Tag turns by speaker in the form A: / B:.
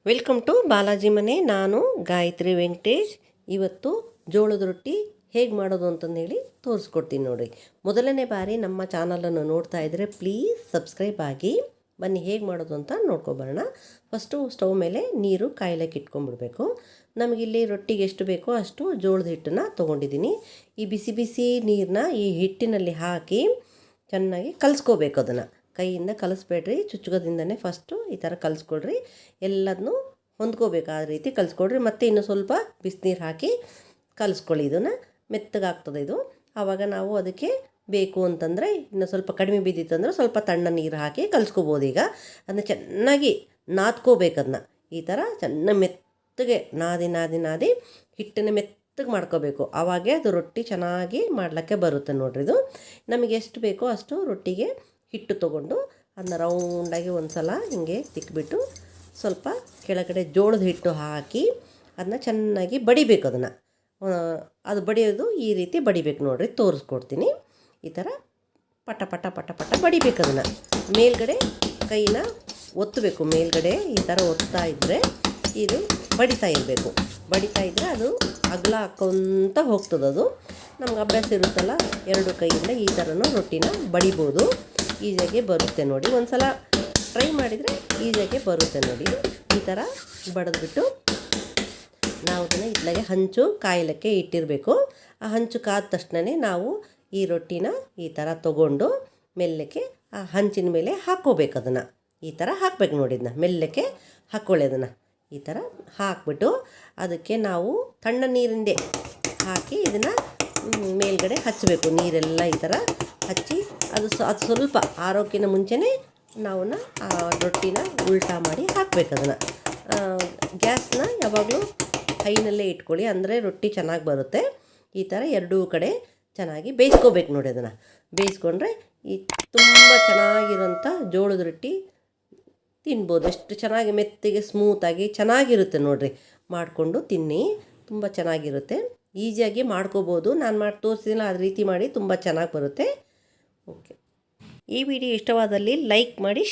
A: Welcome to Balaji ಮನೆ. ನಾನು ಗಾಯತ್ರಿ ವೆಂಕಟೇಶ್. ಇವತ್ತು ಜೋಳದ ರೊಟ್ಟಿ ಹೇಗೆ ಮಾಡೋದು ಅಂತಂದೇಳಿ ತೋರಿಸ್ಕೊಡ್ತೀನಿ ನೋಡಿರಿ. ಮೊದಲನೇ ಬಾರಿ ನಮ್ಮ ಚಾನಲನ್ನು ನೋಡ್ತಾ ಇದ್ದರೆ ಪ್ಲೀಸ್ ಸಬ್ಸ್ಕ್ರೈಬ್ ಆಗಿ. ಬನ್ನಿ ಹೇಗೆ ಮಾಡೋದು ಅಂತ ನೋಡ್ಕೊಬರೋಣ. ಫಸ್ಟು ಸ್ಟವ್ ಮೇಲೆ ನೀರು ಕಾಯ್ಲಿಕ್ಕೆ ಇಟ್ಕೊಂಡ್ಬಿಡ್ಬೇಕು. ನಮಗಿಲ್ಲಿ ರೊಟ್ಟಿಗೆ ಎಷ್ಟು ಬೇಕೋ ಅಷ್ಟು ಜೋಳದ ಹಿಟ್ಟನ್ನು ತೊಗೊಂಡಿದ್ದೀನಿ. ಈ ಬಿಸಿ ಬಿಸಿ ನೀರನ್ನ ಈ ಹಿಟ್ಟಿನಲ್ಲಿ ಹಾಕಿ ಚೆನ್ನಾಗಿ ಕಲಿಸ್ಕೋಬೇಕು. ಅದನ್ನು ಕೈಯಿಂದ ಕಲಿಸ್ಬೇಡ್ರಿ, ಚುಚ್ಚುಗೋದಿಂದನೇ ಫಸ್ಟು ಈ ಥರ ಕಲಿಸ್ಕೊಳ್ರಿ. ಎಲ್ಲದನ್ನೂ ಹೊಂದ್ಕೋಬೇಕಾದ ರೀತಿ ಕಲಿಸ್ಕೊಳ್ರಿ. ಮತ್ತು ಇನ್ನೂ ಸ್ವಲ್ಪ ಬಿಸಿನೀರು ಹಾಕಿ ಕಲಿಸ್ಕೊಳ್ಳಿ. ಇದನ್ನು ಮೆತ್ತಗಾಗ್ತದೆ ಇದು. ಆವಾಗ ನಾವು ಅದಕ್ಕೆ ಬೇಕು ಅಂತಂದರೆ ಇನ್ನು ಸ್ವಲ್ಪ ಕಡಿಮೆ ಬಿದ್ದಿತ್ತಂದ್ರೆ ಸ್ವಲ್ಪ ತಣ್ಣ ನೀರು ಹಾಕಿ ಕಲಿಸ್ಕೋಬೋದು. ಈಗ ಅದನ್ನ ಚೆನ್ನಾಗಿ ನಾದ್ಕೋಬೇಕು. ಅದನ್ನ ಈ ಥರ ಚೆನ್ನಾಗಿ ಮೆತ್ತಗೆ ನಾದಿ ನಾದಿ ನಾದಿ ಹಿಟ್ಟನ್ನು ಮೆತ್ತಗೆ ಮಾಡ್ಕೋಬೇಕು. ಆವಾಗೇ ಅದು ರೊಟ್ಟಿ ಚೆನ್ನಾಗಿ ಮಾಡಲಿಕ್ಕೆ ಬರುತ್ತೆ ನೋಡ್ರಿ. ಇದು ನಮಗೆ ಎಷ್ಟು ಬೇಕೋ ಅಷ್ಟು ರೊಟ್ಟಿಗೆ ಹಿಟ್ಟು ತೊಗೊಂಡು ಅದನ್ನ ರೌಂಡಾಗಿ ಒಂದು ಸಲ ಹೀಗೆ ತಿಕ್ಬಿಟ್ಟು ಸ್ವಲ್ಪ ಕೆಳಗಡೆ ಜೋಳದ ಹಿಟ್ಟು ಹಾಕಿ ಅದನ್ನ ಚೆನ್ನಾಗಿ ಬಡಿಬೇಕು. ಅದು ಬಡಿಯೋದು ಈ ರೀತಿ ಬಡಿಬೇಕು ನೋಡಿರಿ, ತೋರಿಸ್ಕೊಡ್ತೀನಿ. ಈ ಥರ ಪಟ ಪಟ ಪಟ ಪಟ ಬಡಿಬೇಕು. ಅದನ್ನು ಮೇಲ್ಗಡೆ ಕೈನ ಒತ್ತಬೇಕು. ಮೇಲ್ಗಡೆ ಈ ಥರ ಒತ್ತಾ ಇದ್ದರೆ ಇದು ಬಡಿತಾ ಇರಬೇಕು. ಬಡಿತಾ ಇದ್ದರೆ ಅದು ಅಗಲ ಹಾಕ್ಕೊಂತ ಹೋಗ್ತದೆ. ಅದು ನಮ್ಗೆ ಅಭ್ಯಾಸ ಇರುತ್ತಲ್ಲ, ಎರಡು ಕೈಯಿಂದ ಈ ಥರನೂ ರೊಟ್ಟಿನ ಬಡಿಬೋದು. ಈಸಿಯಾಗಿ ಬರುತ್ತೆ ನೋಡಿ. ಒಂದು ಸಲ ಟ್ರೈ ಮಾಡಿದರೆ ಈಸಿಯಾಗಿ ಬರುತ್ತೆ ನೋಡಿ. ಈ ಥರ ಬಡಿದ್ಬಿಟ್ಟು ನಾವು ಅದನ್ನು ಇತ್ಲಾಗೆ ಹಂಚು ಕಾಯಲಿಕ್ಕೆ ಇಟ್ಟಿರಬೇಕು. ಆ ಹಂಚು ಕಾದ ತಕ್ಷಣವೇ ನಾವು ಈ ರೊಟ್ಟಿನ ಈ ಥರ ತೊಗೊಂಡು ಮೆಲ್ಲಕ್ಕೆ ಆ ಹಂಚಿನ ಮೇಲೆ ಹಾಕ್ಕೋಬೇಕು. ಅದನ್ನು ಈ ಥರ ಹಾಕಬೇಕು ನೋಡಿ. ಇದನ್ನ ಮೆಲ್ಲಕ್ಕೆ ಹಾಕ್ಕೊಳ್ಳಿ. ಅದನ್ನು ಈ ಥರ ಹಾಕ್ಬಿಟ್ಟು ಅದಕ್ಕೆ ನಾವು ತಣ್ಣ ನೀರಿಂದೇ ಹಾಕಿ ಇದನ್ನು ಮೇಲ್ಗಡೆ ಹಚ್ಚಬೇಕು. ನೀರೆಲ್ಲ ಈ ಥರ ಹಚ್ಚಿ ಅದು ಸ್ವಲ್ಪ ಆರೋಕ್ಕಿಂತ ಮುಂಚೆನೇ ನಾವು ಆ ರೊಟ್ಟಿನ ಉಲ್ಟಾ ಮಾಡಿ ಹಾಕಬೇಕು. ಅದನ್ನು ಗ್ಯಾಸ್ನ ಯಾವಾಗಲೂ ಹೈನಲ್ಲೇ ಇಟ್ಕೊಳ್ಳಿ, ಅಂದರೆ ರೊಟ್ಟಿ ಚೆನ್ನಾಗಿ ಬರುತ್ತೆ. ಈ ಥರ ಎರಡೂ ಕಡೆ ಚೆನ್ನಾಗಿ ಬೇಯಿಸ್ಕೋಬೇಕು ನೋಡಿ. ಅದನ್ನು ಬೇಯಿಸ್ಕೊಂಡ್ರೆ ಈ ತುಂಬ ಚೆನ್ನಾಗಿರೋಂಥ ಜೋಳದ ರೊಟ್ಟಿ ತಿನ್ಬೋದು. ಎಷ್ಟು ಚೆನ್ನಾಗಿ ಮೆತ್ತಗೆ ಸ್ಮೂತಾಗಿ ಚೆನ್ನಾಗಿರುತ್ತೆ ನೋಡಿರಿ. ಮಾಡಿಕೊಂಡು ತಿನ್ನಿ, ತುಂಬ ಚೆನ್ನಾಗಿರುತ್ತೆ. ಈಸಿಯಾಗಿ ಮಾಡ್ಕೋಬೋದು. ನಾನು ಮಾಡಿ ತೋರಿಸಿದಿಲ್ಲ, ಅದು ರೀತಿ ಮಾಡಿ ತುಂಬ ಚೆನ್ನಾಗಿ ಬರುತ್ತೆ. ಓಕೆ, ಈ ವಿಡಿಯೋ ಇಷ್ಟವಾದಲ್ಲಿ ಲೈಕ್ ಮಾಡಿ,